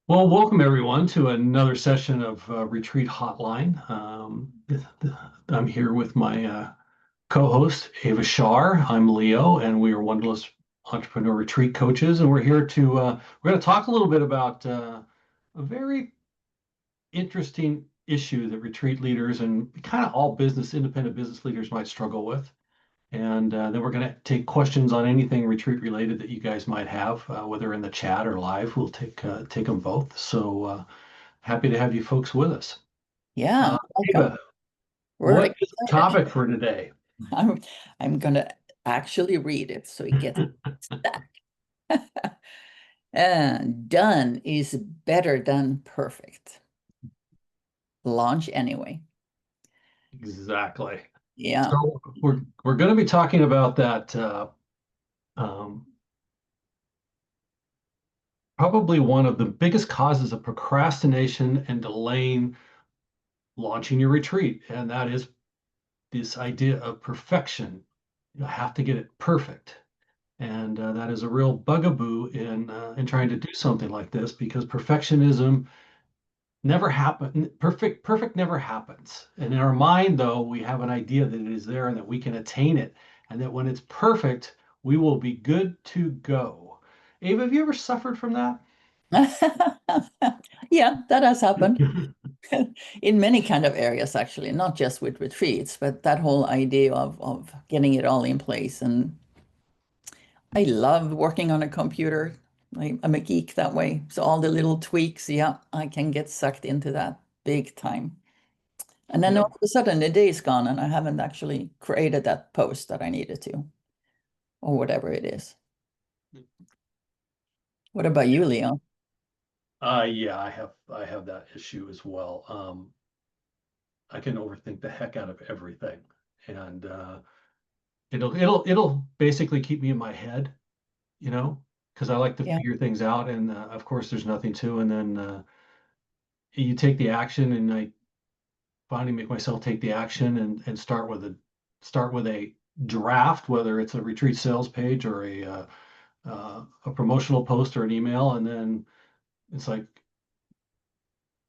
Well, welcome everyone to another session of Retreat Hotline. I'm here with my co-host Ava Shar. I'm Leo, and we are Wonderless Entrepreneur Retreat Coaches, and we're here to we're going to talk a little bit about a very interesting issue that retreat leaders and kind of all independent business leaders might struggle with. And then we're going to take questions on anything retreat related that you guys might have, whether in the chat or live. We'll take them both. So happy to have you folks with us. Yeah, welcome. Eva, We're what is the excited. topic for today? I'm I'm gonna actually read it so it gets stuck. And done is better than perfect. Launch anyway. Exactly. Yeah. So we're going to be talking about that. Um, Probably one of the biggest causes of procrastination and delaying launching your retreat, and that is this idea of perfection. You have to get it perfect. And that is a real bugaboo in trying to do something like this because perfectionism never happen. Perfect never happens. And in our mind, though, we have an idea that it is there and that we can attain it, and that when it's perfect, we will be good to go. Ava, have you ever suffered from that? Yeah, that has happened in many kind of areas, actually, not just with retreats, but that whole idea of getting it all in place. And I love working on a computer. I'm a geek that way. So all the little tweaks, yeah, I can get sucked into that big time. And then all Yep. of a sudden the day is gone and I haven't actually created that post that I needed to, or whatever it is. What about you, Leo? Yeah, I have that issue as well. I can overthink the heck out of everything, and it'll basically keep me in my head, you know, because I like to Yeah. figure things out, and of course there's nothing to, and then you take the action, and I finally make myself take the action and start with a draft, whether it's a retreat sales page or a promotional post or an email, and then it's like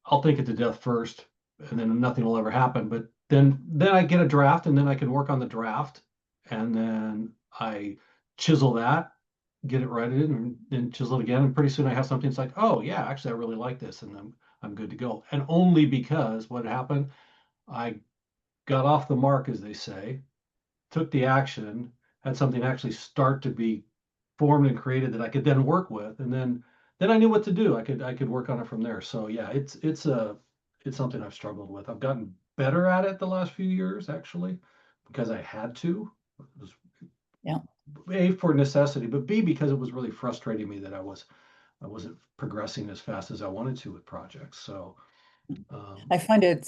I'll think it to death first, and then nothing will ever happen. But then I get a draft, and then I can work on the draft, and then I chisel that, get it ready, and then chisel it again, and pretty soon I have something. It's like, oh yeah, actually I really like this, and I'm good to go. And only because what happened, I got off the mark, as they say, took the action, had something actually start to be formed and created that I could then work with, and then I knew what to do. I could work on it from there. So yeah, it's something I've struggled with. I've gotten better at it the last few years, actually, because I had to. It was Yeah. A, for necessity, but B, because it was really frustrating me that I wasn't progressing as fast as I wanted to with projects. So I find it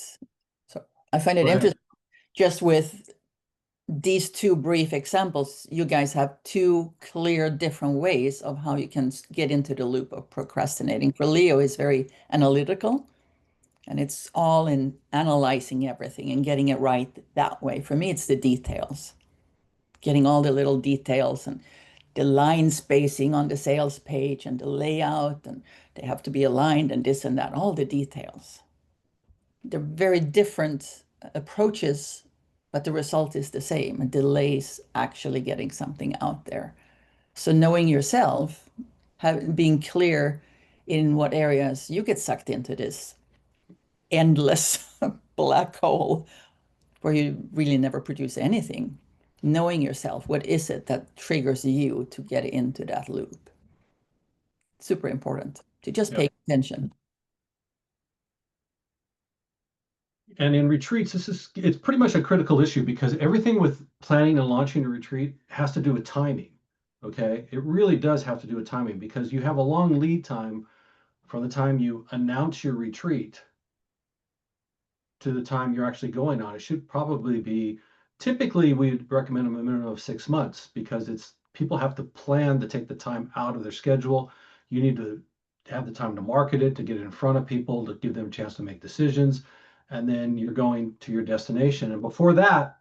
so I find it go ahead. interesting just with these two brief examples, you guys have two clear different ways of how you can get into the loop of procrastinating. For Leo, is very analytical and it's all in analyzing everything and getting it right that way. For me, it's the details, getting all the little details and the line spacing on the sales page and the layout, and they have to be aligned and this and that, all the details. They're very different approaches, but the result is the same. It delays actually getting something out there. So knowing yourself, being clear in what areas you get sucked into this endless black hole where you really never produce anything. Knowing yourself, what is it that triggers you to get into that loop? Super important to just pay Yep. attention. And in retreats, it's pretty much a critical issue because everything with planning and launching a retreat has to do with timing. Okay, it really does have to do with timing because you have a long lead time from the time you announce your retreat to the time you're actually going on. It should probably be, typically we'd recommend a minimum of 6 months because it's people have to plan to take the time out of their schedule. You need to have the time to market it, to get it in front of people, to give them a chance to make decisions. And then you're going to your destination. And before that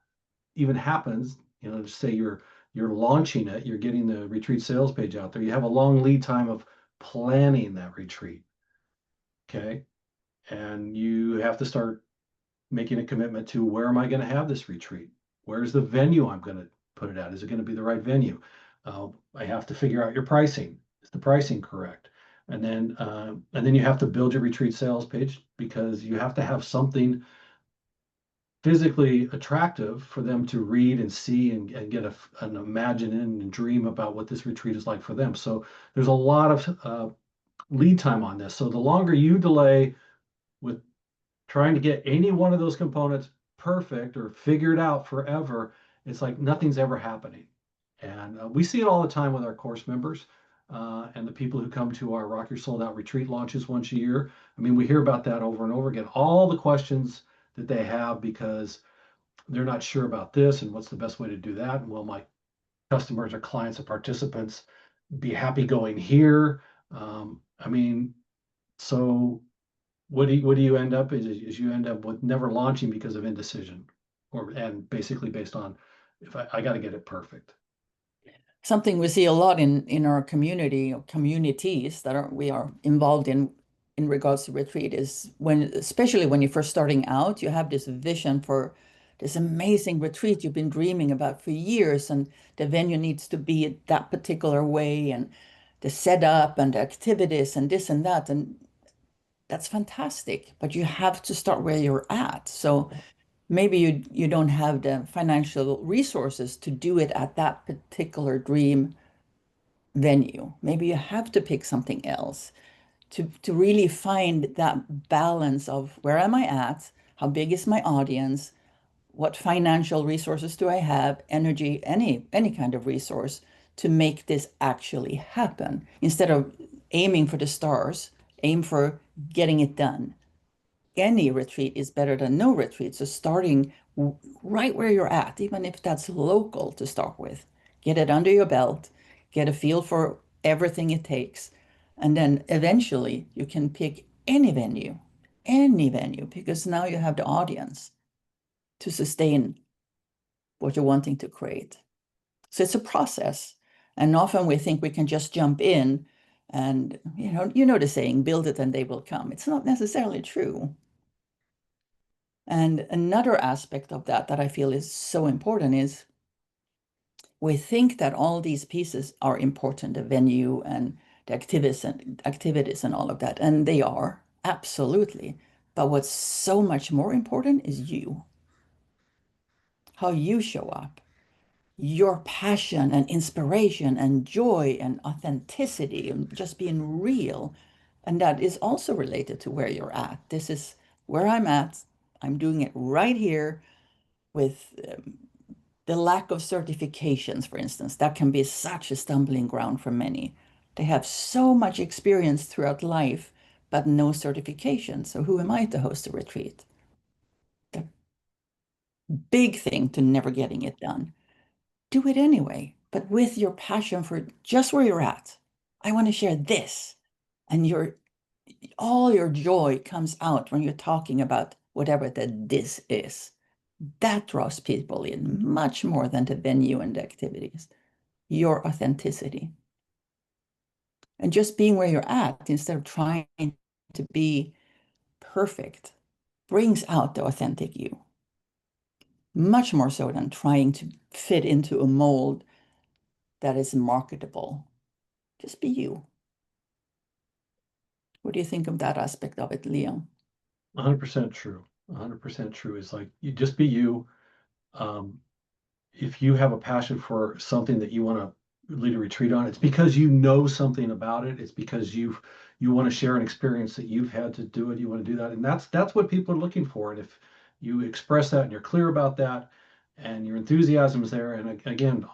even happens, just say you're launching it, you're getting the retreat sales page out there, you have a long lead time of planning that retreat. Okay. And you have to start making a commitment to, where am I going to have this retreat? Where's the venue I'm going to put it at? Is it going to be the right venue? I have to figure out your pricing. Is the pricing correct? And then you have to build your retreat sales page, because you have to have something physically attractive for them to read and see, and get an imagine and dream about what this retreat is like for them. So there's a lot of lead time on this. So the longer you delay with trying to get any one of those components perfect or figured out forever, it's like nothing's ever happening. And we see it all the time with our course members, and the people who come to our Rock Your Sold Out retreat launches once a year. I mean, we hear about that over and over again. All the questions that they have because they're not sure about this and what's the best way to do that. And will my customers or clients or participants be happy going here? I mean, so what do you end up is you end up with never launching because of indecision, and basically based on, if I got to get it perfect. Something we see a lot in our community or communities that we are involved in regards to retreat is when, especially when you're first starting out, you have this vision for this amazing retreat you've been dreaming about for years, and the venue needs to be that particular way, and the setup and the activities and this and that, and that's fantastic, but you have to start where you're at. So maybe you don't have the financial resources to do it at that particular dream venue. Maybe you have to pick something else to really find that balance of, where am I at? How big is my audience? What financial resources do I have? Energy, any kind of resource to make this actually happen. Instead of aiming for the stars, aim for getting it done. Any retreat is better than no retreat. So starting right where you're at, even if that's local to start with, get it under your belt, get a feel for everything it takes. And then eventually you can pick any venue, because now you have the audience to sustain what you're wanting to create. So it's a process. And often we think we can just jump in and, you know the saying, build it and they will come. It's not necessarily true. And another aspect of that I feel is so important is, we think that all these pieces are important, the venue and the activities and all of that, and they are absolutely. But what's so much more important is you, how you show up, your passion and inspiration and joy and authenticity and just being real. And that is also related to where you're at. This is where I'm at. I'm doing it right here with the lack of certifications, for instance. That can be such a stumbling ground for many. They have so much experience throughout life, but no certification. So who am I to host a retreat? The big thing to never getting it done. Do it anyway, but with your passion for just where you're at. I want to share this. And all your joy comes out when you're talking about whatever the this is. That draws people in much more than the venue and the activities. Your authenticity. And just being where you're at instead of trying to be perfect brings out the authentic you. Much more so than trying to fit into a mold that is marketable. Just be you. What do you think of that aspect of it, Leon? 100% true. 100% true. Is like, you just be you. Um, if you have a passion for something that you want to lead a retreat on, it's because you know something about it. It's because you want to share an experience that you've had to do it. You want to do that, and that's what people are looking for. And if you express that and you're clear about that, and your enthusiasm is there, and again,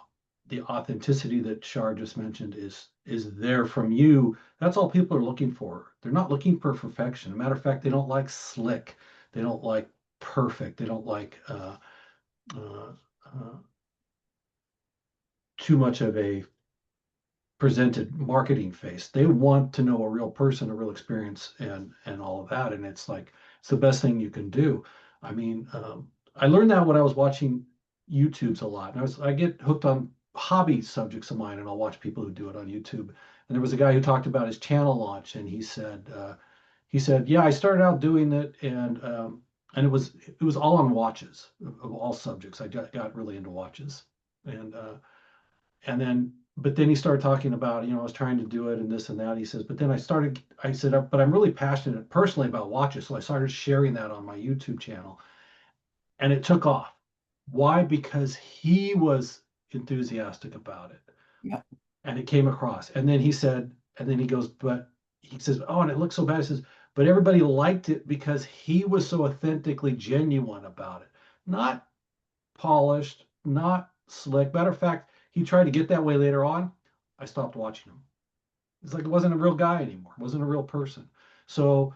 the authenticity that Shar just mentioned is there from you. That's all people are looking for. They're not looking for perfection. As a matter of fact, they don't like slick. They don't like perfect. They don't like uh, uh, too much of a presented marketing face. They want to know a real person, a real experience, and all of that. And it's like, it's the best thing you can do. I mean, I learned that when I was watching YouTube's a lot. And I get hooked on hobby subjects of mine, and I'll watch people who do it on YouTube. And there was a guy who talked about his channel launch, and he said he said, "Yeah, I started out doing it, and it was all on watches of all subjects. I got really into watches, and but then he started talking about, I was trying to do it and this and that. He says, but then I said, but I'm really passionate personally about watches, so I started sharing that on my YouTube channel, and it took off. Why? Because he was enthusiastic about it, Yeah. and it came across. And then he said, and then he goes, but he says, oh, and it looks so bad. He says, but everybody liked it because he was so authentically genuine about it, not polished, not slick. Matter of fact, he tried to get that way later on. I stopped watching him. It's like it wasn't a real guy anymore. It wasn't a real person. So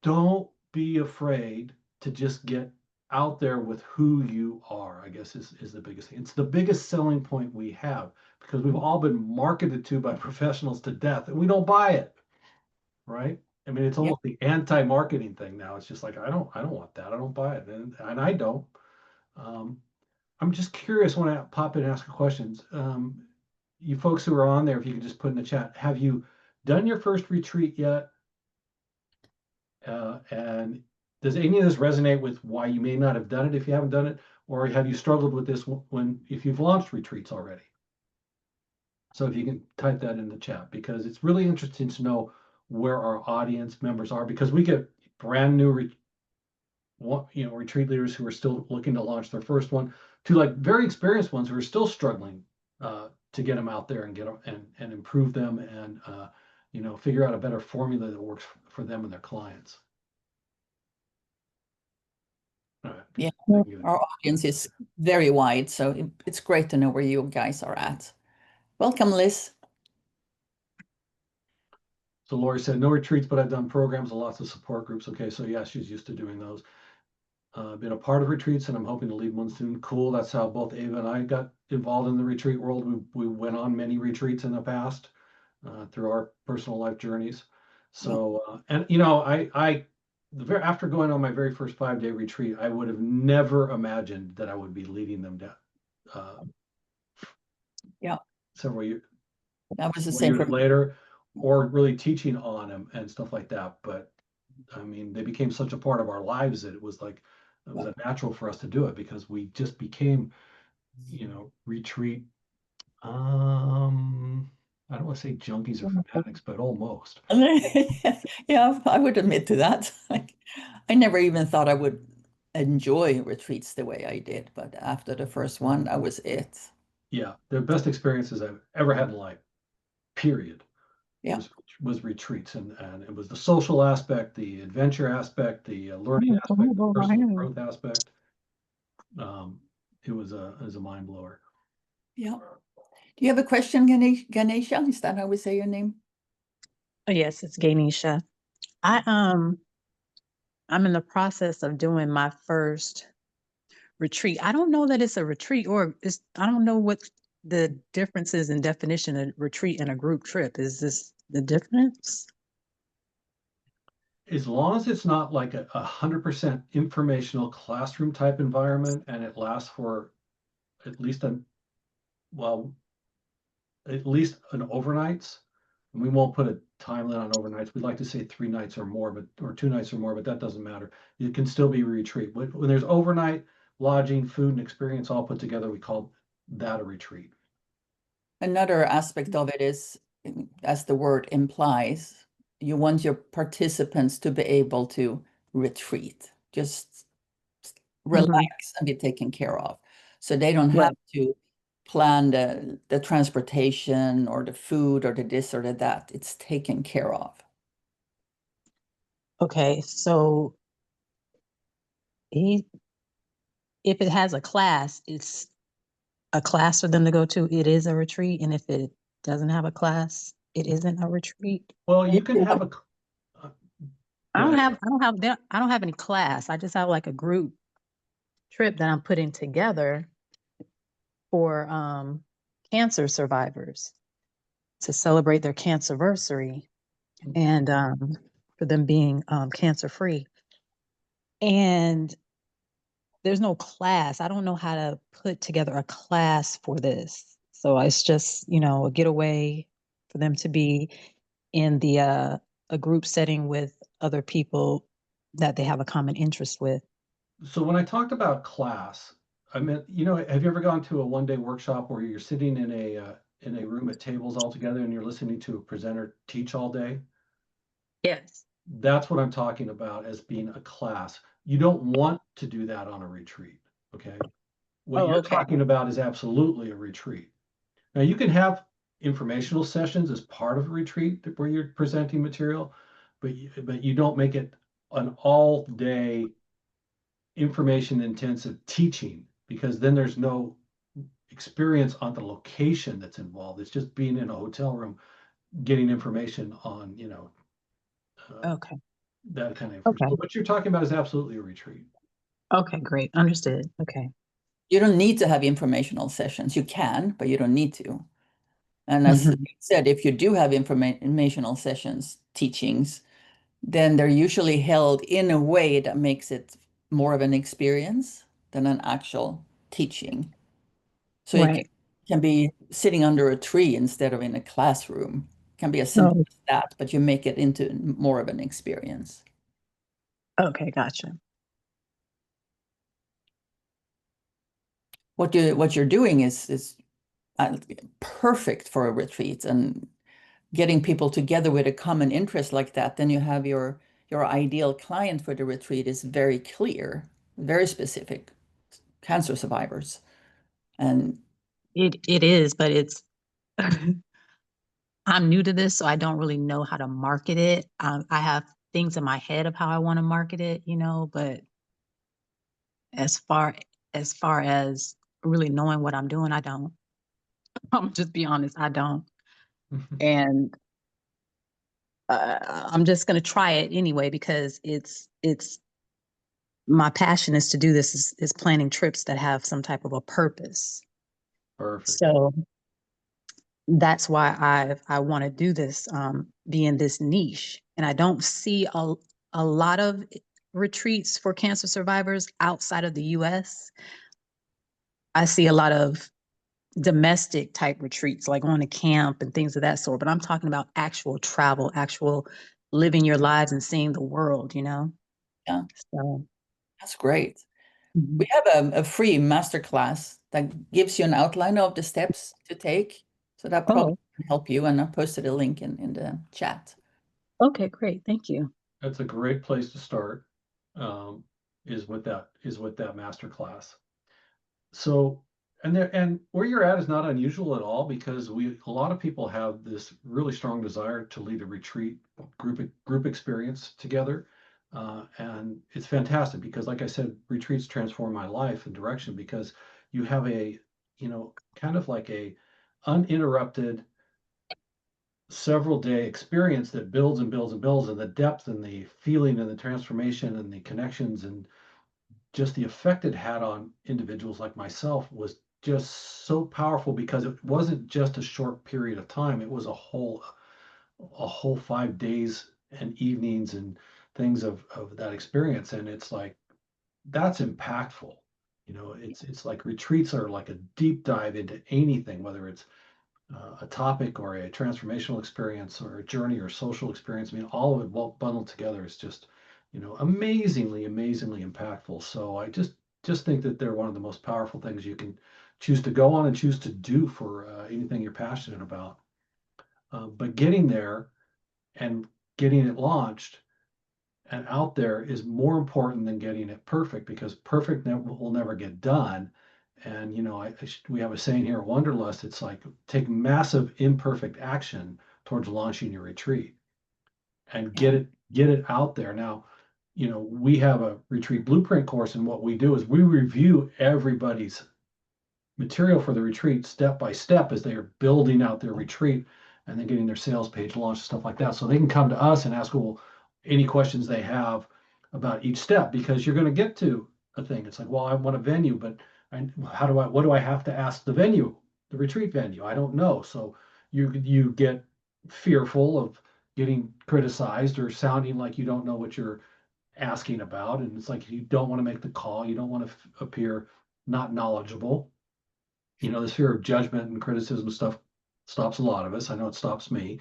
don't be afraid to just get out there with who you are, I guess is the biggest thing. It's the biggest selling point we have because we've all been marketed to by professionals to death and we don't buy it, right? I mean, it's Yeah. almost the anti-marketing thing now. It's just like I don't want that. I don't buy it, and I don't. Um, I'm just curious when I pop in and ask questions. You folks who are on there, if you could just put in the chat, have you done your first retreat yet? And does any of this resonate with why you may not have done it if you haven't done it, or have you struggled with this if you've launched retreats already? So if you can type that in the chat, because it's really interesting to know where our audience members are, because we get brand new retreat leaders who are still looking to launch their first one, to like very experienced ones who are still struggling to get them out there and get them and improve them and figure out a better formula that works for them and their clients. All right. Yeah. I can get Our audience is very wide, so it's great to know where you guys are at. Welcome, Liz. So Lori said, no retreats, but I've done programs and lots of support groups. Okay, so yeah, she's used to doing those. Been a part of retreats, and I'm hoping to lead one soon. Cool. That's how both Ava and I got involved in the retreat world. We went on many retreats in the past through our personal life journeys. Yeah. So, after going on my very first 5-day retreat, I would have never imagined that I would be leading them down uh, Yeah. several years That was the several same years for me. later, or really teaching on them and stuff like that. But I mean, they became such a part of our lives that it was like it was Yeah. a natural for us to do it because we just became, retreat. I don't want to say junkies or fanatics, but almost. Yeah, I would admit to that. Like, I never even thought I would enjoy retreats the way I did, but after the first one, that was it. Yeah, the best experiences I've ever had in life, period, Yeah. was retreats, and it was the social aspect, the adventure aspect, the learning aspect, the personal growth aspect. Um, it was a mind blower. Yeah. Do you have a question, Ganesha? Is that how we say your name? Oh, yes, it's Gainisha. I I'm in the process of doing my first retreat. I don't know that it's a retreat or I don't know what the difference is in definition of retreat and a group trip. Is this the difference? As long as it's not like a 100% informational classroom type environment and it lasts for at least well, at least an overnights. And we won't put a time limit on overnights. We'd like to say 3 nights or more, or 2 nights or more, but that doesn't matter. It can still be a retreat. When there's overnight lodging, food, and experience all put together, we call that a retreat. Another aspect of it is, as the word implies, you want your participants to be able to retreat, just relax and be taken care of. So they don't Yeah. have to plan the transportation or the food or the this or the that. It's taken care of. Okay, so he, if it has a class, it's a class for them to go to. It is a retreat, and if it doesn't have a class, it isn't a retreat. Well, you can have a. Go ahead. I don't have any class. I just have like a group trip that I'm putting together for cancer survivors to celebrate their cancerversary and for them being cancer free. And there's no class. I don't know how to put together a class for this. So it's just, a getaway for them to be in the a group setting with other people that they have a common interest with. So when I talked about class, I meant, have you ever gone to a one-day workshop where you're sitting in a room at tables all together and you're listening to a presenter teach all day? Yes. That's what I'm talking about as being a class. You don't want to do that on a retreat, okay? What Oh, you're okay. talking about is absolutely a retreat. Now, you can have informational sessions as part of a retreat where you're presenting material, but you don't make it an all-day information-intensive teaching, because then there's no experience on the location that's involved. It's just being in a hotel room, getting information on, uh, Okay. that kind of information. Okay. But what you're talking about is absolutely a retreat. Okay, great. Understood. Okay. You don't need to have informational sessions. You can, but you don't need to. And as you Mhm. said, if you do have informational sessions, teachings, then they're usually held in a way that makes it more of an experience than an actual teaching. So it Right. can be sitting under a tree instead of in a classroom. It can be as simple Oh, as that, but you make it into more of an experience. okay, gotcha. What you're doing is perfect for a retreat, and getting people together with a common interest like that, then you have your ideal client for the retreat is very clear, very specific, cancer survivors. And It is, but it's I'm new to this, so I don't really know how to market it. I have things in my head of how I want to market it, but as far as far as really knowing what I'm doing, I don't. I'm just be honest, I don't. And I'm just going to try it anyway because it's my passion is to do this is planning trips that have some type of a purpose. Perfect. So that's why I want to do this, be in this niche. And I don't see a lot of retreats for cancer survivors outside of the US. I see a lot of domestic type retreats, like going to camp and things of that sort. But I'm talking about actual travel, actual living your lives and seeing the world. yeah, So, that's great. We mhm. have a free masterclass that gives you an outline of the steps to take. So that probably Oh, can help you. And I posted a link in the chat. okay, great. Thank you. That's a great place to start, um, is with that master class. So, and where you're at is not unusual at all, because a lot of people have this really strong desire to lead a retreat group experience together. And it's fantastic because, like I said, retreats transform my life and direction, because you have kind of like a uninterrupted several day experience that builds and builds and builds, and the depth and the feeling and the transformation and the connections and just the effect it had on individuals like myself was just so powerful, because it wasn't just a short period of time. It was a whole 5 days and evenings and things of that experience. And it's like, that's impactful. It's like retreats are like a deep dive into anything, whether it's a topic or a transformational experience or a journey or social experience. I mean, all of it bundled together is just, amazingly, amazingly impactful. So I just think that they're one of the most powerful things you can choose to go on and choose to do for anything you're passionate about. But getting there and getting it launched and out there is more important than getting it perfect, because perfect will never get done. And we have a saying here at Wanderlust. It's like, take massive imperfect action towards launching your retreat and Yeah. get it out there. Now, we have a retreat blueprint course, and what we do is we review everybody's material for the retreat step by step as they are building out their retreat and then getting their sales page launched, stuff like that. So they can come to us and ask, well, any questions they have about each step, because you're going to get to a thing. It's like, well, I want a venue, but what do I have to ask the venue, the retreat venue? I don't know. So you get fearful of getting criticized or sounding like you don't know what you're asking about. And it's like, you don't want to make the call. You don't want to appear not knowledgeable. This fear of judgment and criticism stuff stops a lot of us. I know it stops me.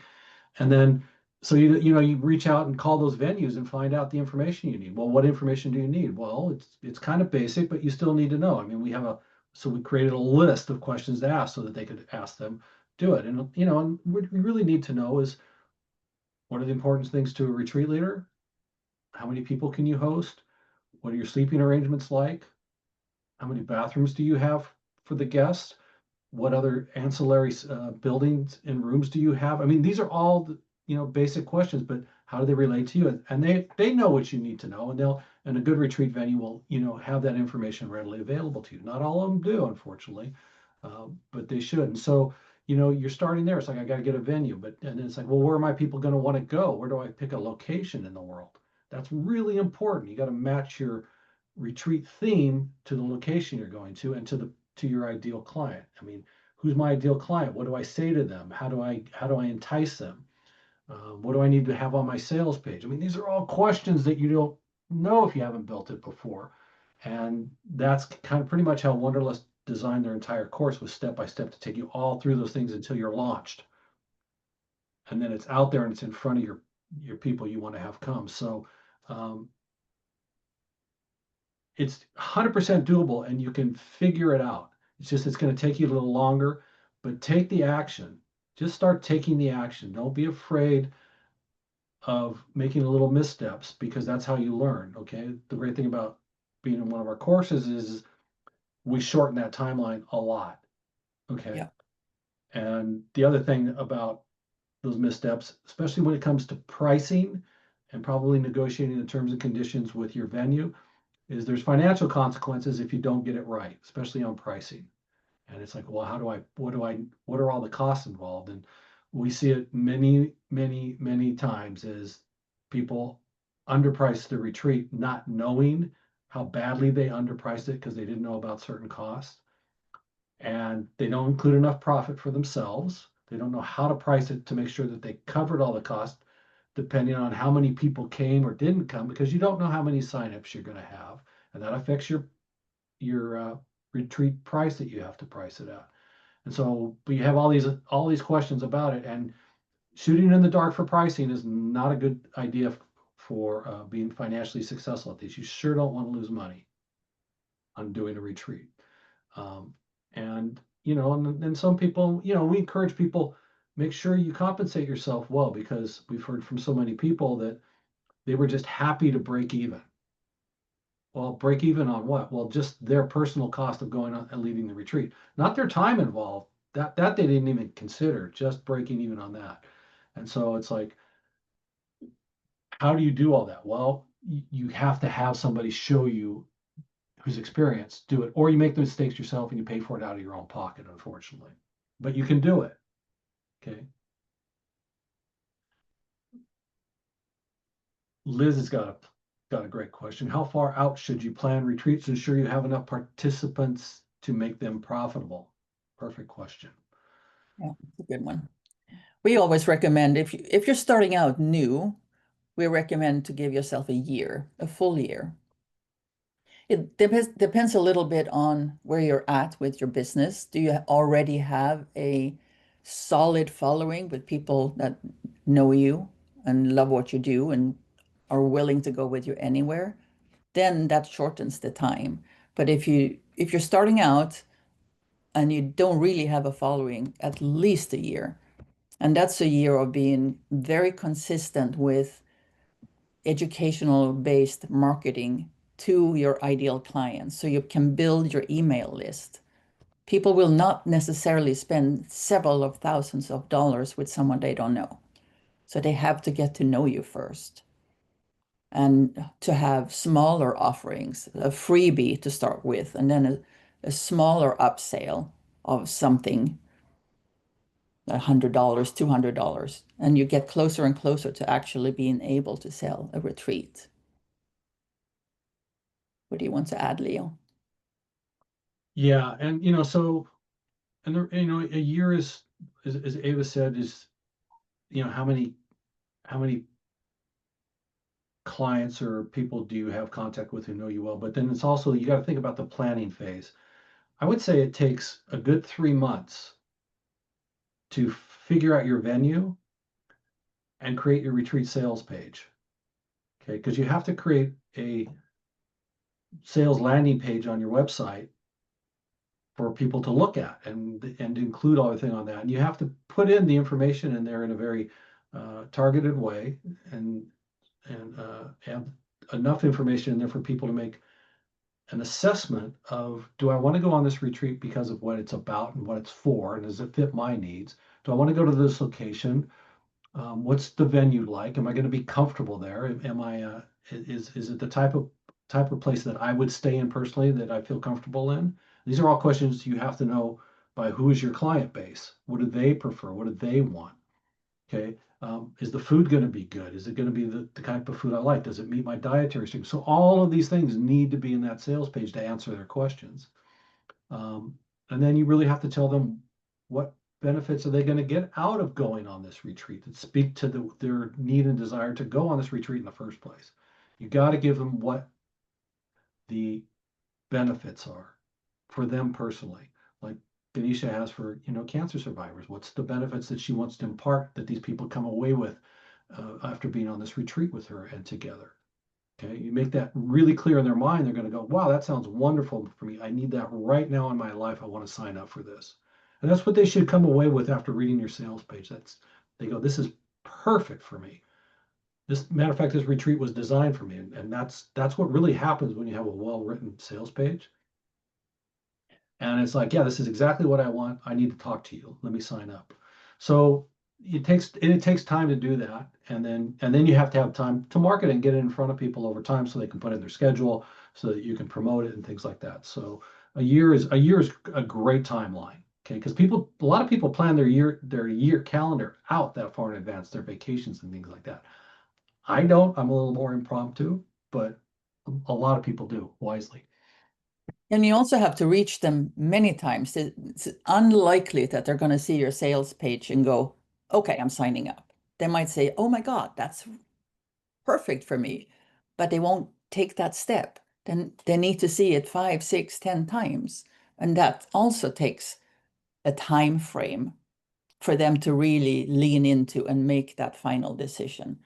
And then so you reach out and call those venues and find out the information you need. Well, what information do you need? Well, it's kind of basic, but you still need to know. I mean, so we created a list of questions to ask so that they could ask them, do it. And and what we really need to know is, what are the important things to a retreat leader? How many people can you host? What are your sleeping arrangements like? How many bathrooms do you have for the guests? What other ancillary buildings and rooms do you have? I mean, these are all basic questions, but how do they relate to you? And they know what you need to know, and a good retreat venue will have that information readily available to you. Not all of them do, unfortunately, but they should. And so you're starting there. It's like, I got to get a venue, and then it's like, well, where are my people going to want to go? Where do I pick a location in the world? That's really important. You got to match your retreat theme to the location you're going to, and to your ideal client. I mean, who's my ideal client? What do I say to them? How do I entice them? What do I need to have on my sales page? I mean, these are all questions that you don't know if you haven't built it before. And that's kind of pretty much how Wonderlist designed their entire course, was step by step to take you all through those things until you're launched. And then it's out there and it's in front of your people you want to have come. So it's 100% doable, and you can figure it out. It's going to take you a little longer, but take the action. Just start taking the action. Don't be afraid of making little missteps, because that's how you learn. Okay. The great thing about being in one of our courses is we shorten that timeline a lot. Okay. Yeah. And the other thing about those missteps, especially when it comes to pricing and probably negotiating the terms and conditions with your venue, is there's financial consequences if you don't get it right, especially on pricing. And it's like, well, what are all the costs involved? And we see it many, many, many times, is people underprice the retreat, not knowing how badly they underpriced it because they didn't know about certain costs. And they don't include enough profit for themselves. They don't know how to price it to make sure that they covered all the costs, depending on how many people came or didn't come, because you don't know how many signups you're going to have, and that affects your retreat price that you have to price it at. And so we have all these questions about it, and shooting in the dark for pricing is not a good idea for being financially successful at these. You sure don't want to lose money on doing a retreat. And and then some people, we encourage people, make sure you compensate yourself well, because we've heard from so many people that they were just happy to break even. Well, break even on what? Well, just their personal cost of going on and leading the retreat, not their time involved. That they didn't even consider, just breaking even on that. And so it's like, how do you do all that? Well, you have to have somebody show you, who's experienced, do it, or you make the mistakes yourself and you pay for it out of your own pocket, unfortunately. But you can do it. Okay. Liz has got a great question. How far out should you plan retreats to ensure you have enough participants to make them profitable? Perfect question. Yeah, it's a good one. We always recommend, if you're starting out new, we recommend to give yourself a full year. It depends a little bit on where you're at with your business. Do you already have a solid following with people that know you and love what you do and are willing to go with you anywhere? Then that shortens the time. But if you're starting out and you don't really have a following, at least a year. And that's a year of being very consistent with educational based marketing to your ideal clients, so you can build your email list. People will not necessarily spend several of thousands of dollars with someone they don't know. So they have to get to know you first. And to have smaller offerings, a freebie to start with, and then a smaller upsale of something, $100, $200, and you get closer and closer to actually being able to sell a retreat. What do you want to add, Leo? Yeah, and so, and a year is, as Ava said, is how many clients or people do you have contact with who know you well? But then it's also, you got to think about the planning phase. I would say it takes a good 3 months to figure out your venue and create your retreat sales page. Okay, because you have to create a sales landing page on your website for people to look at and include everything on that. And you have to put in the information in there in a very targeted way and have enough information in there for people to make an assessment of, do I want to go on this retreat because of what it's about and what it's for, and does it fit my needs? Do I want to go to this location? What's the venue like? Am I going to be comfortable there? Am I is it the type of place that I would stay in personally that I feel comfortable in? These are all questions you have to know by who is your client base. What do they prefer? What do they want? Okay. Is the food going to be good? Is it going to be the type of food I like? Does it meet my dietary stream? So all of these things need to be in that sales page to answer their questions. And then you really have to tell them what benefits are they going to get out of going on this retreat that speak to their need and desire to go on this retreat in the first place. You got to give them what the benefits are for them personally, like Ganesha has for cancer survivors. What's the benefits that she wants to impart that these people come away with after being on this retreat with her and together? Okay, you make that really clear in their mind. They're going to go, wow, that sounds wonderful for me. I need that right now in my life. I want to sign up for this. And that's what they should come away with after reading your sales page. They go, this is perfect for me. This matter of fact, this retreat was designed for me. And that's what really happens when you have a well-written sales page. And it's like, yeah, this is exactly what I want. I need to talk to you. Let me sign up. So it takes time to do that, and then you have to have time to market and get it in front of people over time so they can put it in their schedule so that you can promote it and things like that. So a year is a great timeline. Okay, because a lot of people plan their year calendar out that far in advance, their vacations and things like that. I don't. I'm a little more impromptu, but a lot of people do wisely. And you also have to reach them many times. It's unlikely that they're going to see your sales page and go, okay, I'm signing up. They might say, oh my God, that's perfect for me, but they won't take that step. Then they need to see it 5, 6, 10 times. And that also takes a time frame for them to really lean into and make that final decision.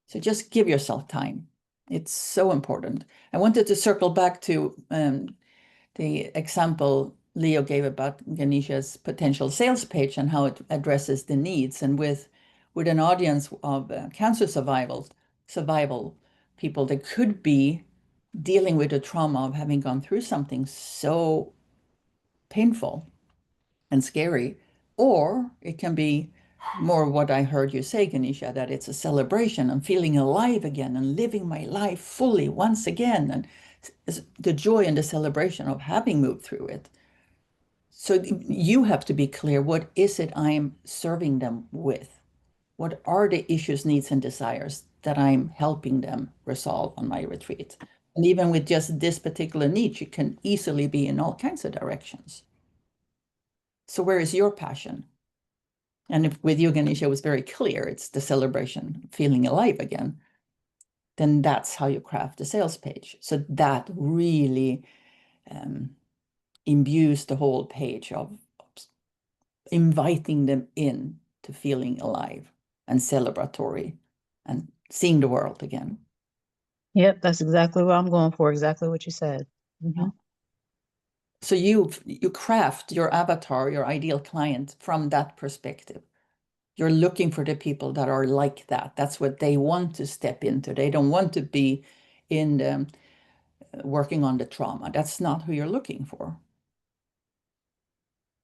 So just give yourself time. It's so important. I wanted to circle back to the example Leo gave about Ganesha's potential sales page and how it addresses the needs. And with an audience of cancer survival people that could be dealing with the trauma of having gone through something so painful and scary, or it can be more what I heard you say, Ganesha, that it's a celebration and feeling alive again and living my life fully once again, and the joy and the celebration of having moved through it. So you have to be clear, what is it I'm serving them with? What are the issues, needs, and desires that I'm helping them resolve on my retreat? And even with just this particular niche, it can easily be in all kinds of directions. So where is your passion? And if with you, Ganesha, was very clear, it's the celebration, feeling alive again. Then that's how you craft the sales page. So that really imbues the whole page of inviting them in to feeling alive and celebratory and seeing the world again. Yep, that's exactly what I'm going for, exactly what you said. Yeah. So you craft your avatar, your ideal client from that perspective. You're looking for the people that are like that. That's what they want to step into. They don't want to be in the, working on the trauma. That's not who you're looking for.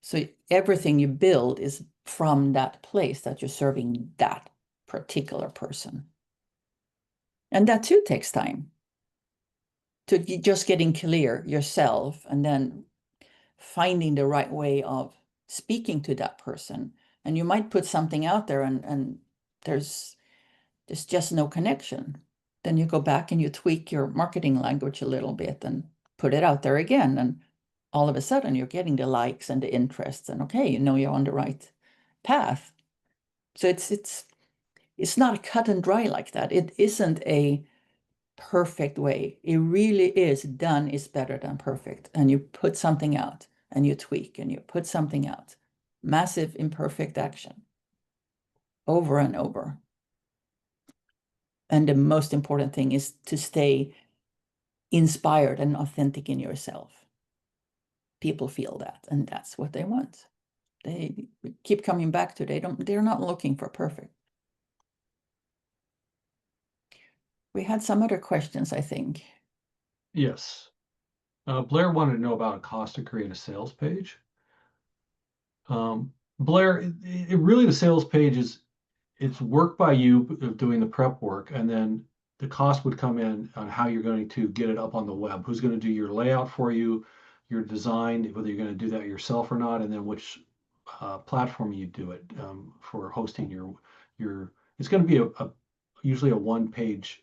So everything you build is from that place that you're serving that particular person. And that too takes time. To just getting clear yourself and then finding the right way of speaking to that person. And you might put something out there and there's just no connection. Then you go back and you tweak your marketing language a little bit and put it out there again. And all of a sudden you're getting the likes and the interests, and okay, you know you're on the right path. So it's not cut and dry like that. It isn't a perfect way. It really is, done is better than perfect. And you put something out and you tweak and you put something out. Massive imperfect action over and over. And the most important thing is to stay inspired and authentic in yourself. People feel that, and that's what they want. They keep coming back to, they're not looking for perfect. We had some other questions, I think. Yes. Blair wanted to know about a cost to create a sales page. Blair, really the sales page is, it's work by you of doing the prep work, and then the cost would come in on how you're going to get it up on the web. Who's going to do your layout for you, your design, whether you're going to do that yourself or not, and then which platform you do it for hosting your. It's going to be usually a one-page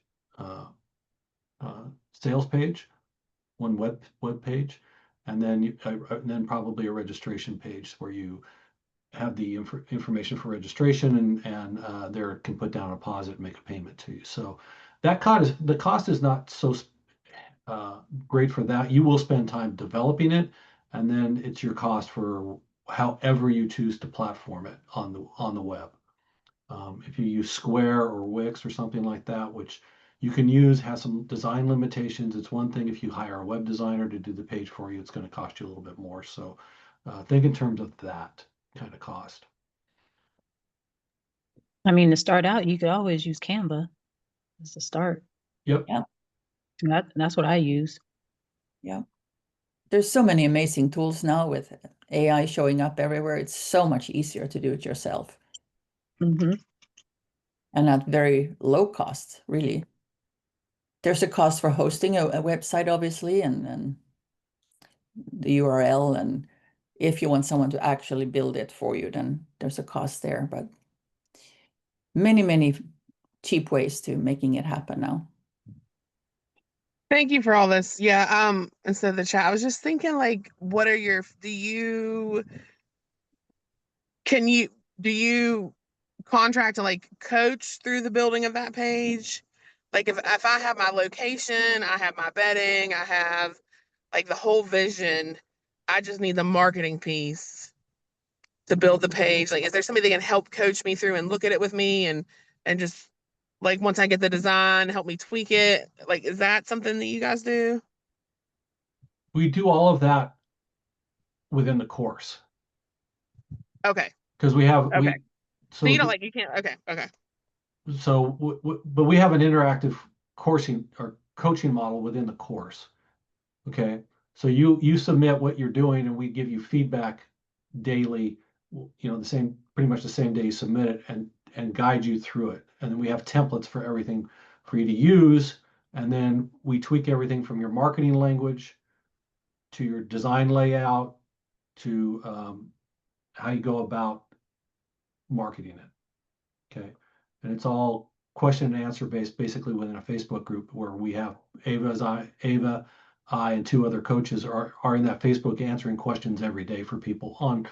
sales page, one web page, and then probably a registration page where you have the information for registration, and there can put down a deposit and make a payment to you. So the cost is not so great for that. You will spend time developing it, and then it's your cost for however you choose to platform it on the web. If you use Square or Wix or something like that, which you can use, has some design limitations. It's one thing if you hire a web designer to do the page for you, it's going to cost you a little bit more. So think in terms of that kind of cost. I mean, to start out, you could always use Canva as a start. Yep. Yeah. That's what I use. Yeah. There's so many amazing tools now with AI showing up everywhere. It's so much easier to do it yourself. Mm-hmm. And at very low cost, really. There's a cost for hosting a website, obviously, and the URL. And if you want someone to actually build it for you, then there's a cost there. But many cheap ways to making it happen now. Thank you for all this. Yeah, instead of the chat, I was just thinking, like, what are your, do you contract to like coach through the building of that page? Like if I have my location, I have my bedding, I have like the whole vision, I just need the marketing piece to build the page. Like, is there somebody that can help coach me through and look at it with me and just like once I get the design, help me tweak it? Like, is that something that you guys do? We do all of that within the course Okay. because we have Okay. So you don't the, like, you can't. Okay. Okay. so but we have an interactive coursing or coaching model within the course. Okay, so you submit what you're doing, and we give you feedback daily. Pretty much the same day you submit it, and guide you through it. And then we have templates for everything for you to use, and then we tweak everything from your marketing language to your design layout to how you go about marketing it. Okay, and it's all question and answer based, basically within a Facebook group where we have Ava, I, and two other coaches are in that Facebook answering questions every day for people on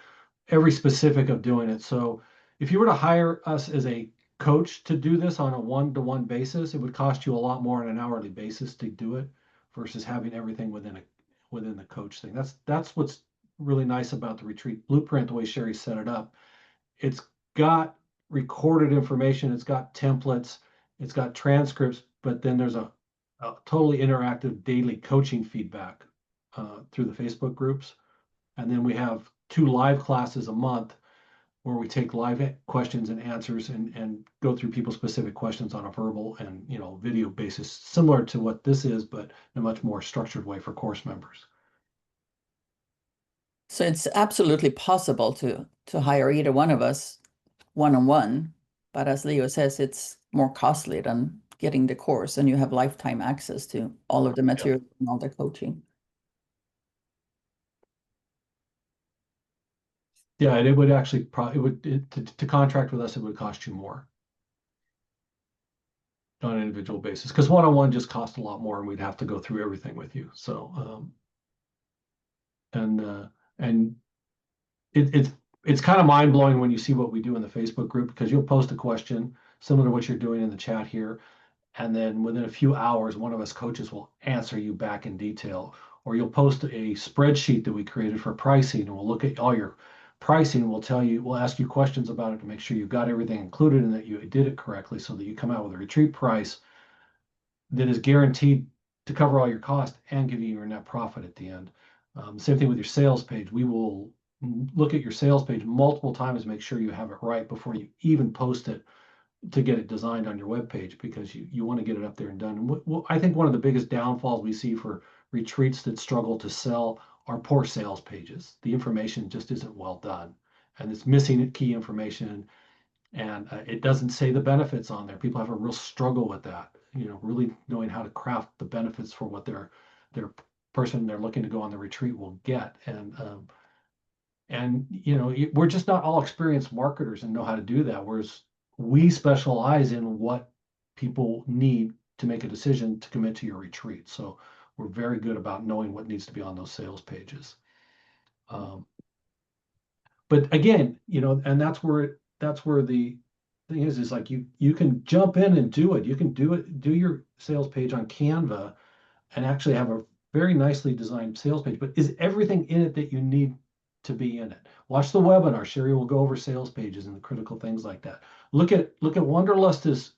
every specific of doing it. So if you were to hire us as a coach to do this on a one-to-one basis, it would cost you a lot more on an hourly basis to do it versus having everything within the coach thing. That's what's really nice about the retreat blueprint, the way Sherry set it up. It's got recorded information, it's got templates, it's got transcripts, but then there's a totally interactive daily coaching feedback through the Facebook groups. And then we have 2 live classes a month where we take live questions and answers and go through people's specific questions on a verbal and video basis, similar to what this is, but in a much more structured way for course members. So it's absolutely possible to hire either one of us one-on-one, but as Leo says, it's more costly than getting the course, and you have lifetime access to all of the material and all the coaching. Yeah, and it would actually to contract with us, it would cost you more on an individual basis, because one-on-one just costs a lot more, and we'd have to go through everything with you. So and it's kind of mind-blowing when you see what we do in the Facebook group, because you'll post a question similar to what you're doing in the chat here, and then within a few hours, one of us coaches will answer you back in detail. Or you'll post a spreadsheet that we created for pricing, and we'll look at all your pricing will tell you, will ask you questions about it to make sure you've got everything included and that you did it correctly so that you come out with a retreat price that is guaranteed to cover all your costs and give you your net profit at the end. Same thing with your sales page. We will look at your sales page multiple times to make sure you have it right before you even post it to get it designed on your web page, because you want to get it up there and done. And I think one of the biggest downfalls we see for retreats that struggle to sell are poor sales pages. The information just isn't well done, and it's missing key information, and it doesn't say the benefits on there. People have a real struggle with that, really knowing how to craft the benefits for what their person they're looking to go on the retreat will get. And we're just not all experienced marketers and know how to do that, whereas we specialize in what people need to make a decision to commit to your retreat. So we're very good about knowing what needs to be on those sales pages. But again, and that's where the thing is like you can jump in and do it. You can do your sales page on Canva and actually have a very nicely designed sales page. But is everything in it that you need to be in it? Watch the webinar. Sherry will go over sales pages and the critical things like that. Look at Wanderlust's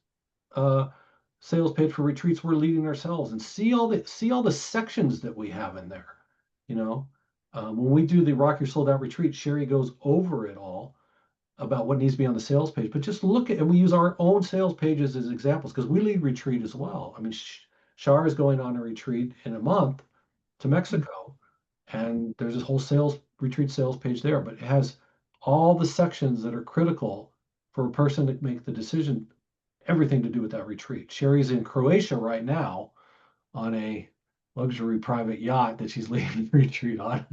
sales page for retreats we're leading ourselves, and see all the sections that we have in there. When we do the Rock Your Sold Out retreat, Sherry goes over it all about what needs to be on the sales page. But just look at, and we use our own sales pages as examples because we lead retreat as well. I mean, Shar is going on a retreat in a month to Mexico, and there's this whole retreat sales page there, but it has all the sections that are critical for a person to make the decision, everything to do with that retreat. Sherry's in Croatia right now on a luxury private yacht that she's leading the retreat on,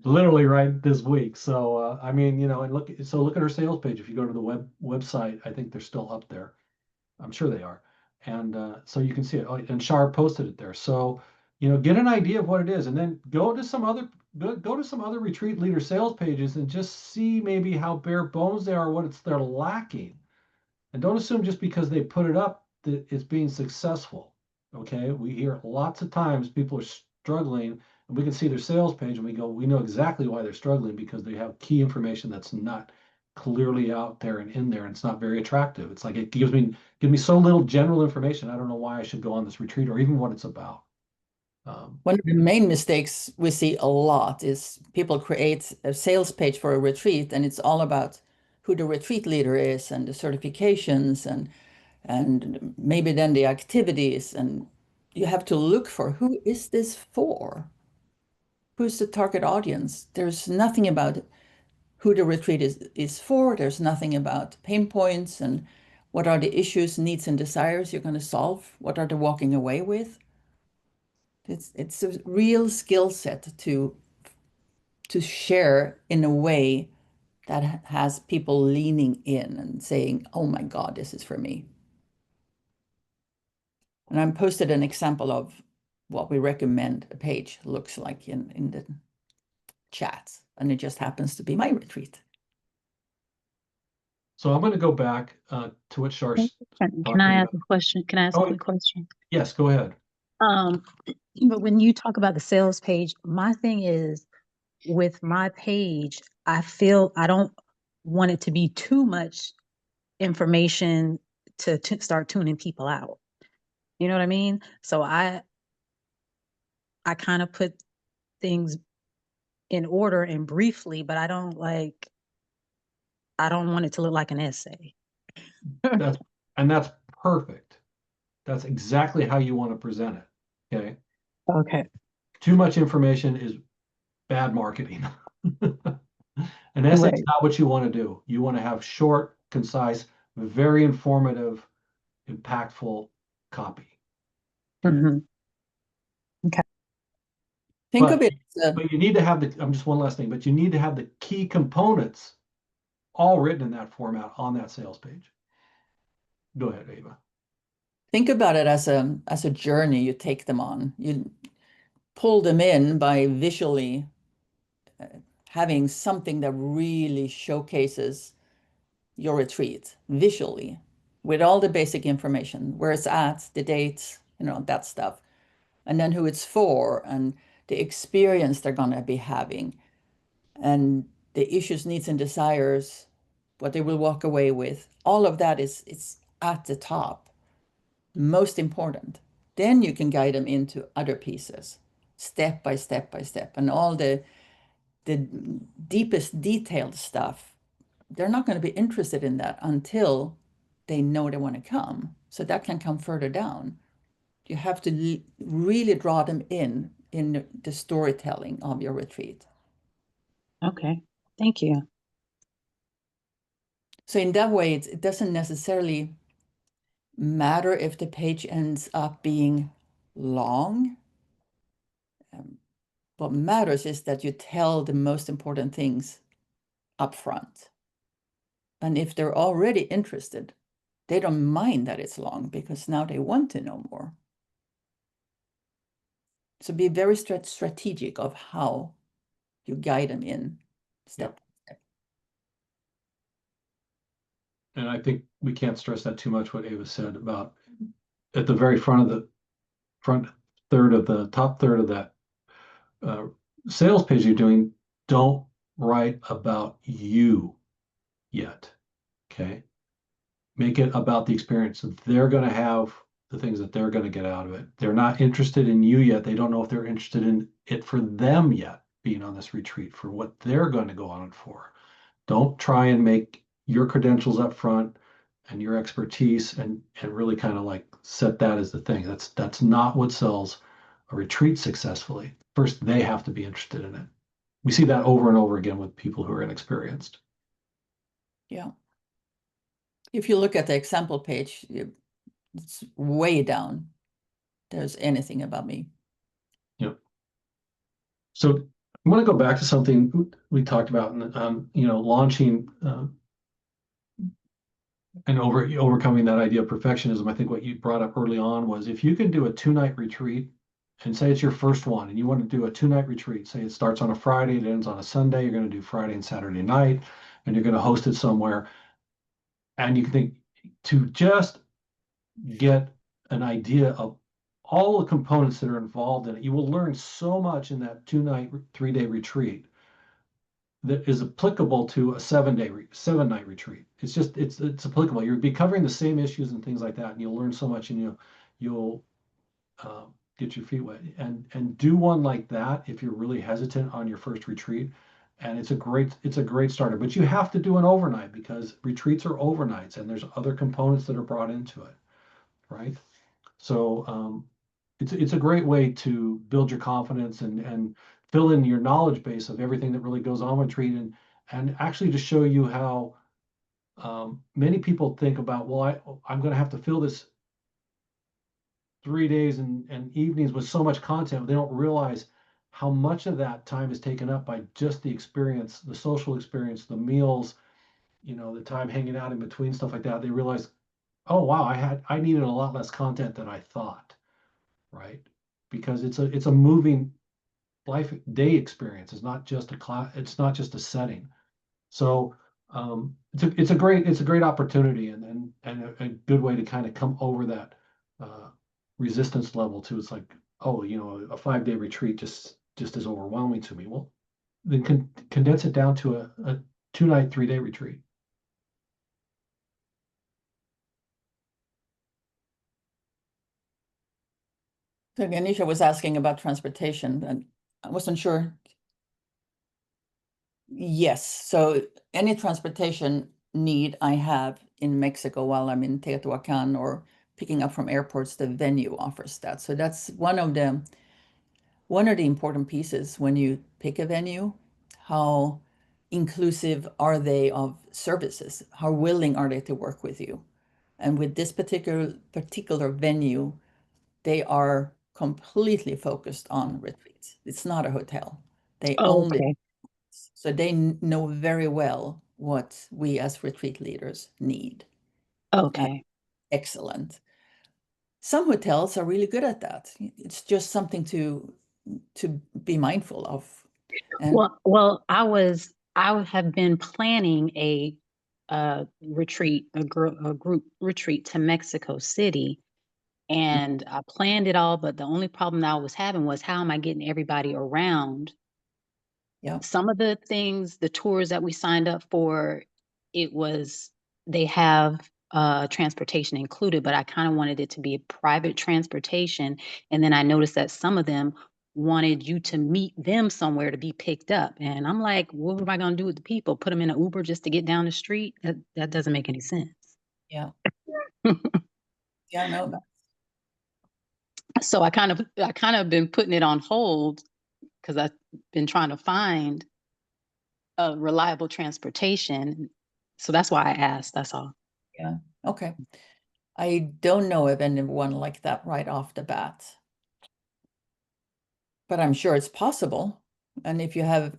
literally right this week. So I mean, and look at her sales page. If you go to the website, I think they're still up there. I'm sure they are. And so you can see it. Oh, and Shar posted it there. So get an idea of what it is, and then go to some other retreat leader sales pages and just see maybe how bare bones they are, what they're lacking. And don't assume just because they put it up that it's being successful. Okay, we hear lots of times people are struggling, and we can see their sales page and we know exactly why they're struggling, because they have key information that's not clearly out there and in there, and it's not very attractive. It's like it gives me so little general information. I don't know why I should go on this retreat or even what it's about. One of the main mistakes we see a lot is people create a sales page for a retreat, and it's all about who the retreat leader is and the certifications and maybe then the activities. And you have to look for, who is this for? Who's the target audience? There's nothing about who the retreat is for. There's nothing about pain points and what are the issues, needs, and desires you're going to solve. What are they walking away with? It's a real skill set to share in a way that has people leaning in and saying, oh my God, this is for me. And I posted an example of what we recommend a page looks like in the chat, and it just happens to be my retreat. So I'm going to go back to what Shar's Can I ask a question? Can I ask a quick question? Yes, go ahead. But when you talk about the sales page, my thing is, with my page, I feel I don't want it to be too much information to start tuning people out. You know what I mean? So I kind of put things in order and briefly, but I don't want it to look like an essay. That's perfect. That's exactly how you want to present it. Okay. Okay. Too much information is bad marketing. An essay is not what you want to do. You want to have short, concise, very informative, impactful copy. Mm-hmm. Okay. Think of it. But you need to have just one last thing, but you need to have the key components all written in that format on that sales page. Go ahead, Ava. Think about it as a journey you take them on. You pull them in by visually having something that really showcases your retreat visually, with all the basic information, where it's at, the dates, that stuff, and then who it's for and the experience they're going to be having. And the issues, needs, and desires, what they will walk away with. All of that is at the top, most important. Then you can guide them into other pieces, step by step by step, and all the deepest detailed stuff. They're not going to be interested in that until they know they want to come. So that can come further down. You have to really draw them in the storytelling of your retreat. Okay, thank you. So in that way, it doesn't necessarily matter if the page ends up being long. What matters is that you tell the most important things up front. And if they're already interested, they don't mind that it's long because now they want to know more. So be very strategic of how you guide them in step by step. And I think we can't stress that too much, what Ava said about at the very front of the top third of that sales page you're doing, don't write about you yet. Okay. Make it about the experience. They're going to have the things that they're going to get out of it. They're not interested in you yet. They don't know if they're interested in it for them yet, being on this retreat, for what they're going to go on it for. Don't try and make your credentials up front and your expertise and really kind of like set that as the thing. That's not what sells a retreat successfully. First, they have to be interested in it. We see that over and over again with people who are inexperienced. Yeah. If you look at the example page, it's way down. There's anything about me. Yep. So I'm going to go back to something we talked about, launching and overcoming that idea of perfectionism. I think what you brought up early on was if you can do a 2-night retreat and say it's your first one and you want to do a 2-night retreat, say it starts on a Friday, it ends on a Sunday, you're going to do Friday and Saturday night, and you're going to host it somewhere. And you can think to just get an idea of all the components that are involved in it. You will learn so much in that 2-night, 3-day retreat that is applicable to a 7-night retreat. It's applicable. You'll be covering the same issues and things like that, and you'll learn so much, and you'll get your feet wet. And do one like that if you're really hesitant on your first retreat. And it's a great starter. But you have to do an overnight because retreats are overnights, and there's other components that are brought into it, right? So it's a great way to build your confidence and fill in your knowledge base of everything that really goes on with retreat, and actually to show you how many people think about, well, I'm going to have to fill this 3 days and evenings with so much content. They don't realize how much of that time is taken up by just the experience, the social experience, the meals, the time hanging out in between, stuff like that. They realize, oh wow, I needed a lot less content than I thought, right? Because it's a moving life day experience. It's not just a class. It's not just a setting. So it's a great opportunity and a good way to kind of come over that resistance level too. It's like, oh, a 5-day retreat just is overwhelming to me. Well, then condense it down to a 2-night, 3-day retreat. So Ganesha was asking about transportation, and I wasn't sure. Yes, so any transportation need I have in Mexico while I'm in Teotihuacan or picking up from airports, the venue offers that. So that's one of the important pieces when you pick a venue. How inclusive are they of services? How willing are they to work with you? And with this particular venue, they are completely focused on retreats. It's not a hotel. They only, Okay. so they know very well what we as retreat leaders need. Okay. Excellent. Some hotels are really good at that. It's just something to be mindful of. And Well, I have been planning a retreat, a group retreat to Mexico City, and I planned it all, but the only problem that I was having was how am I getting everybody around Yeah. Some of the things, the tours that we signed up for, they have transportation included, but I kind of wanted it to be a private transportation. And then I noticed that some of them wanted you to meet them somewhere to be picked up. And I'm like, what am I going to do with the people? Put them in an Uber just to get down the street? That doesn't make any sense. Yeah. Yeah, no, So I kind of been putting it on hold because I've been trying to find a reliable transportation. So that's why I asked. That's all. yeah. Okay. I don't know of anyone like that right off the bat, but I'm sure it's possible. And if you have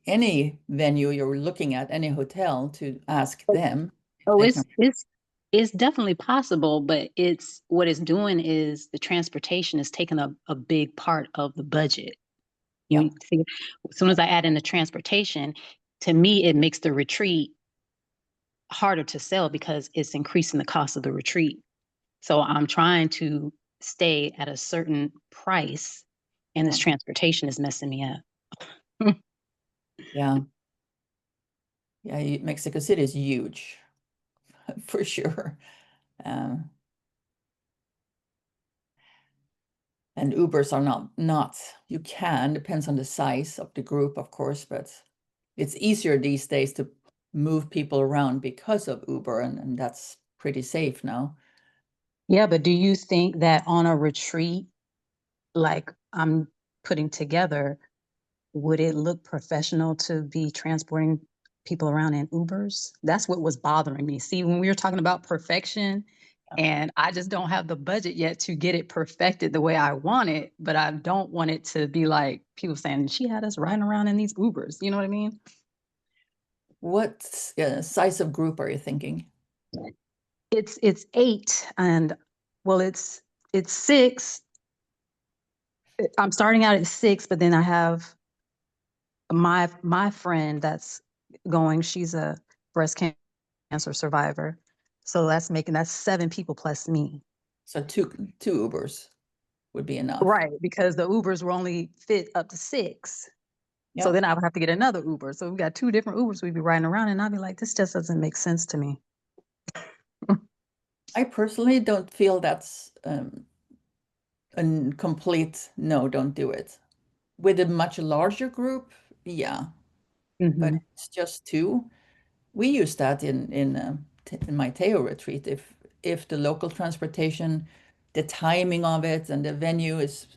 any venue you're looking at, any hotel, to ask them if Oh, they can. it's definitely possible, but it's what it's doing is the transportation is taking a big part of the budget. Yeah. You see, as soon as I add in the transportation, to me, it makes the retreat harder to sell because it's increasing the cost of the retreat. So I'm trying to stay at a certain price, and this transportation is messing me up. Yeah. Yeah, Mexico City is huge, for sure. Um, and Ubers are not, you can, depends on the size of the group, of course, but it's easier these days to move people around because of Uber, and that's pretty safe now. Yeah, but do you think that on a retreat, like I'm putting together, would it look professional to be transporting people around in Ubers? That's what was bothering me. See, when we were talking about perfection, and I just don't have the budget yet to get it perfected the way I want it, but I don't want it to be like people saying, she had us riding around in these Ubers. You know what I mean? What size of group are you thinking? It's 8, and well, it's 6. I'm starting out at 6, but then I have my friend that's going. She's a breast cancer survivor, so that's 7 people plus me. So two Ubers would be enough. Right, because the Ubers will only fit up to 6. So Yeah. then I would have to get another Uber. So we got 2 different Ubers we'd be riding around, and I'd be like, this just doesn't make sense to me. I personally don't feel that's a complete no, don't do it. With a much larger group, yeah, but Mm-hmm. it's just 2. We use that in my Teo retreat. If the local transportation, the timing of it, and the venue is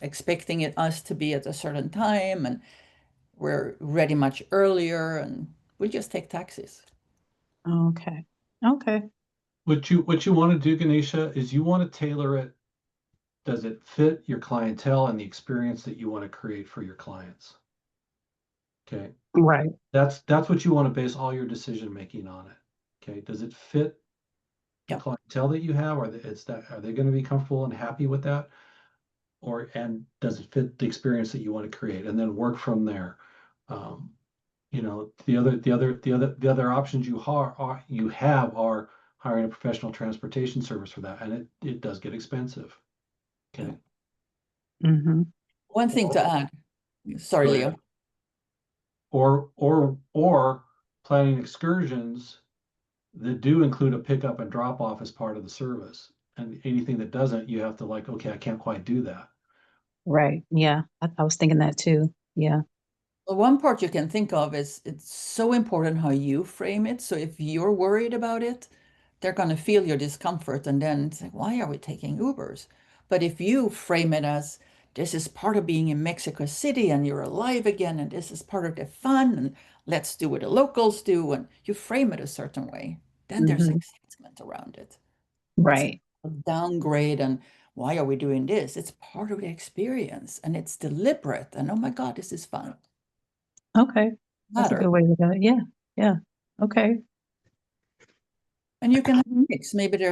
expecting us to be at a certain time, and we're ready much earlier, and we just take taxis. Okay. Okay. What you want to do, Ganesha, is you want to tailor it. Does it fit your clientele and the experience that you want to create for your clients? Okay. Right. That's what you want to base all your decision making on it. Okay. Does it fit the Yeah. clientele that you have? Are they going to be comfortable and happy with that? And does it fit the experience that you want to create? And then work from there. Um, the other options you have are hiring a professional transportation service for that, and it does get expensive. Okay. Mm-hmm. One thing to add, sorry, Go Leo. ahead. Or planning excursions that do include a pickup and drop off as part of the service. And anything that doesn't, you have to like, okay, I can't quite do that. Right. Yeah. I was thinking that too. Yeah. Well, one part you can think of is it's so important how you frame it. So if you're worried about it, they're going to feel your discomfort and then say, why are we taking Ubers? But if you frame it as this is part of being in Mexico City and you're alive again, and this is part of the fun, and let's do what the locals do, and you frame it a certain way, then there's Mm-hmm. excitement around it. It's Right. not a downgrade and why are we doing this? It's part of the experience and it's deliberate. And oh my God, this is fun. Okay. That's a Matter. good way to go. Yeah. Yeah. Okay. And you can mix. Maybe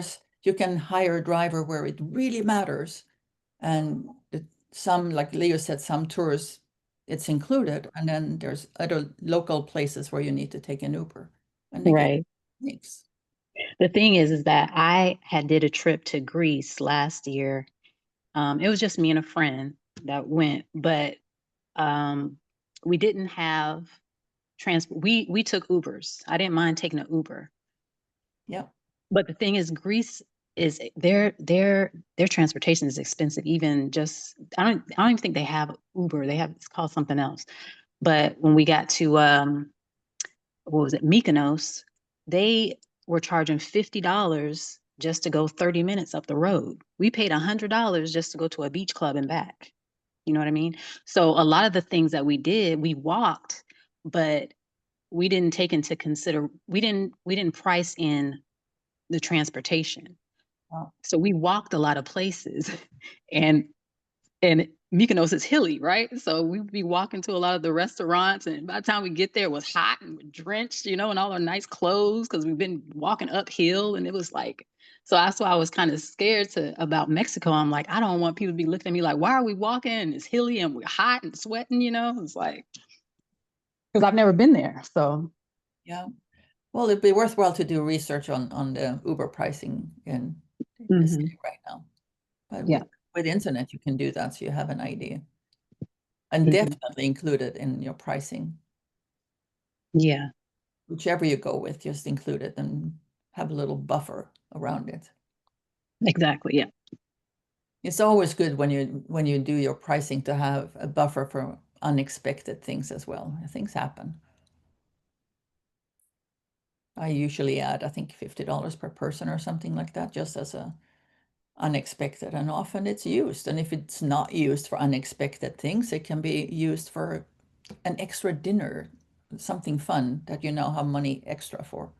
you can hire a driver where it really matters. And some, like Leo said, some tours, it's included. And then there's other local places where you need to take an Uber. And again, Right. mix. The thing is that I had did a trip to Greece last year. It was just me and a friend that went, but um, we didn't have we took Ubers. I didn't mind taking an Uber. Yep. But the thing is, Greece is their transportation is expensive. Even just I don't even think they have Uber. They have, it's called something else. But when we got to what was it, Mykonos, they were charging $50 just to go 30 minutes up the road. We paid $100 just to go to a beach club and back. You know what I mean? So a lot of the things that we did, we walked, but we didn't take into consider, we didn't price in the transportation. Wow. So we walked a lot of places and Mykonos is hilly, right? So we'd be walking to a lot of the restaurants, and by the time we get there, it was hot and we're drenched, you know, in all our nice clothes because we've been walking uphill, and it was like, so that's why I was kind of scared about Mexico. I'm like, I don't want people to be looking at me like, why are we walking? It's hilly and we're hot and sweating, you know? It's like, because I've never been there, so Yeah. Well, it'd be worthwhile to do research on the Uber pricing in the city right now. But yeah. with internet, you can do that, so you have an idea. And Mhm. definitely include it in your pricing. Yeah. Whichever you go with, just include it and have a little buffer around it. Exactly. Yeah. It's always good when you do your pricing to have a buffer for unexpected things as well. Things happen. I usually add, I think, $50 per person or something like that, just as a unexpected, and often it's used. And if it's not used for unexpected things, it can be used for an extra dinner, something fun that you now have money extra for,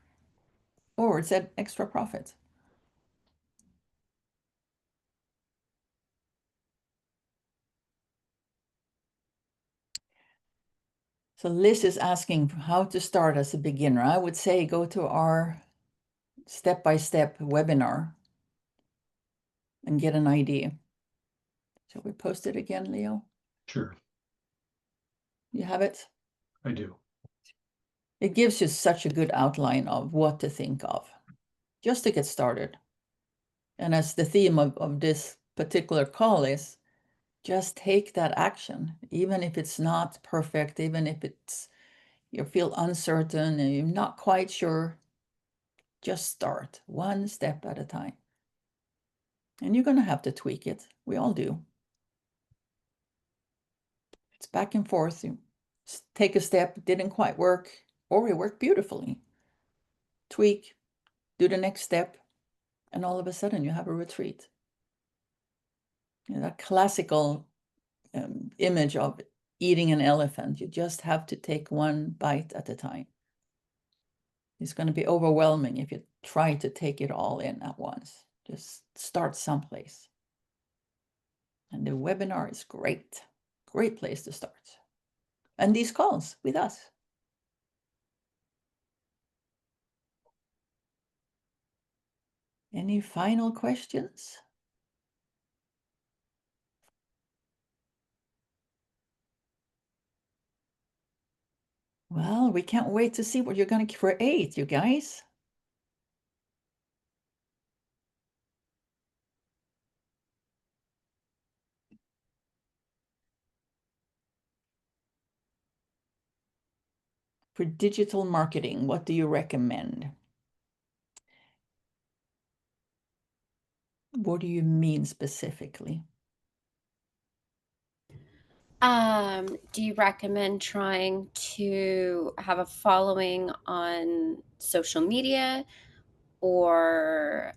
or it's an extra profit. So Liz is asking how to start as a beginner. I would say go to our step-by-step webinar and get an idea. Shall we post it again, Leo? Sure, You have it? I do. It gives you such a good outline of what to think of, just to get started. And as the theme of this particular call is, just take that action, even if it's not perfect, even if it's you feel uncertain and you're not quite sure, just start one step at a time. And you're going to have to tweak it. We all do. It's back and forth. You take a step, didn't quite work, or it worked beautifully. Tweak, do the next step, and all of a sudden you have a retreat. You know, that classical image of eating an elephant. You just have to take one bite at a time. It's going to be overwhelming if you try to take it all in at once. Just start someplace. And the webinar is great. Great place to start. And these calls with us. Any final questions? Well, we can't wait to see what you're going to create, you guys. For digital marketing, what do you recommend? What do you mean specifically? Do you recommend trying to have a following on social media, or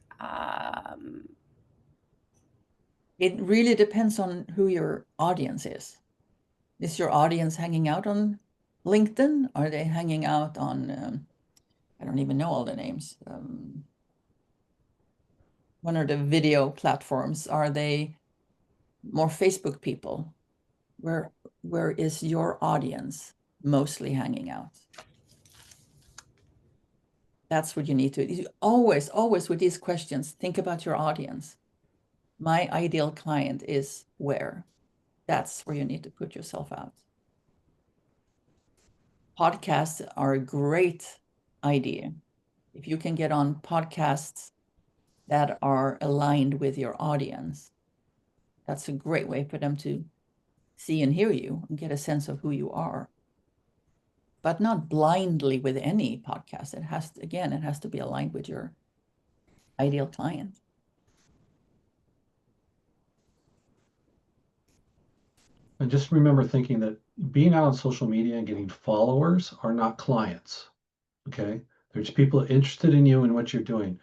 It really depends on who your audience is. Is your audience hanging out on LinkedIn? Are they hanging out on, I don't even know all the names. One of the video platforms, are they more Facebook people? Where is your audience mostly hanging out? That's what you need to, you always with these questions, think about your audience. My ideal client is where? That's where you need to put yourself out. Podcasts are a great idea. If you can get on podcasts that are aligned with your audience, that's a great way for them to see and hear you and get a sense of who you are. but not blindly with any podcast. It has to, again, it has to be aligned with your ideal client. And just remember thinking that being out on social media and getting followers are not clients. Okay. There's people interested in you and what you're doing.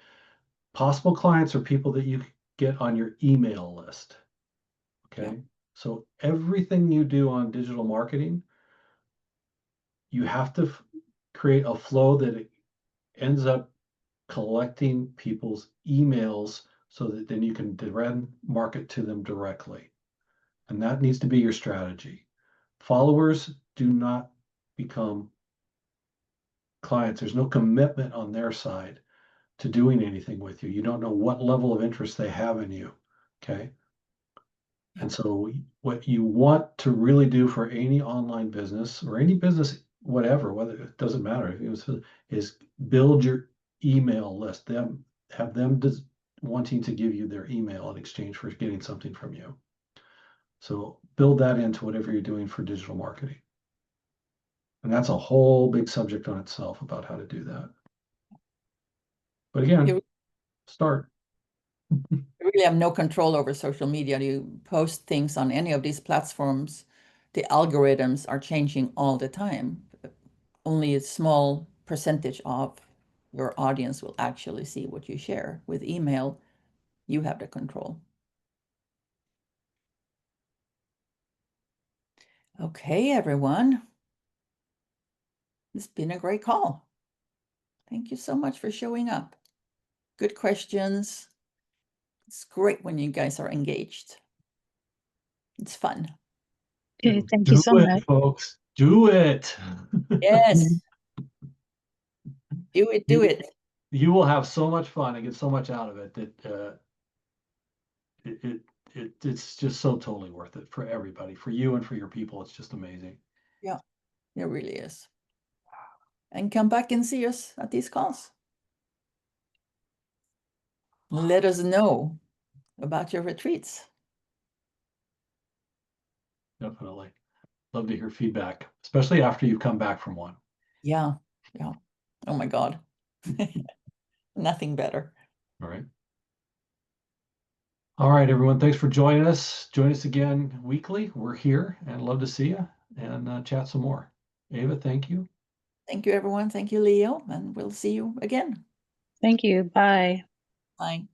Possible clients are people that you get on your email list. Okay. Yeah. So everything you do on digital marketing, you have to create a flow that it ends up collecting people's emails so that then you can direct market to them directly. And that needs to be your strategy. Followers do not become clients. There's no commitment on their side to doing anything with you. You don't know what level of interest they have in you. Okay. Yeah. And so what you want to really do for any online business or any business, whatever, whether it doesn't matter, is build your email list. Have them wanting to give you their email in exchange for getting something from you. So build that into whatever you're doing for digital marketing. And that's a whole big subject on itself about how to do that. But again, start. You really have no control over social media. You post things on any of these platforms, the algorithms are changing all the time. Only a small percentage of your audience will actually see what you share. With email, you have the control. Okay, everyone. It's been a great call. Thank you so much for showing up. Good questions. It's great when you guys are engaged. It's fun. Okay, thank you Do so it, much. folks. Do it. Yes. Do it, do it. You will have so much fun and get so much out of it that it's just so totally worth it for everybody, for you and for your people. It's just amazing. Yeah, it really is. And come back and see us at these calls. Let us know about your retreats. Definitely. Love to hear feedback, especially after you've come back from one. Yeah, yeah. Oh my God. Nothing better. All right. All right, everyone. Thanks for joining us. Join us again weekly. We're here and love to see you and chat some more. Ava, thank you. Thank you, everyone. Thank you, Leo. And we'll see you again. Thank you. Bye. Bye.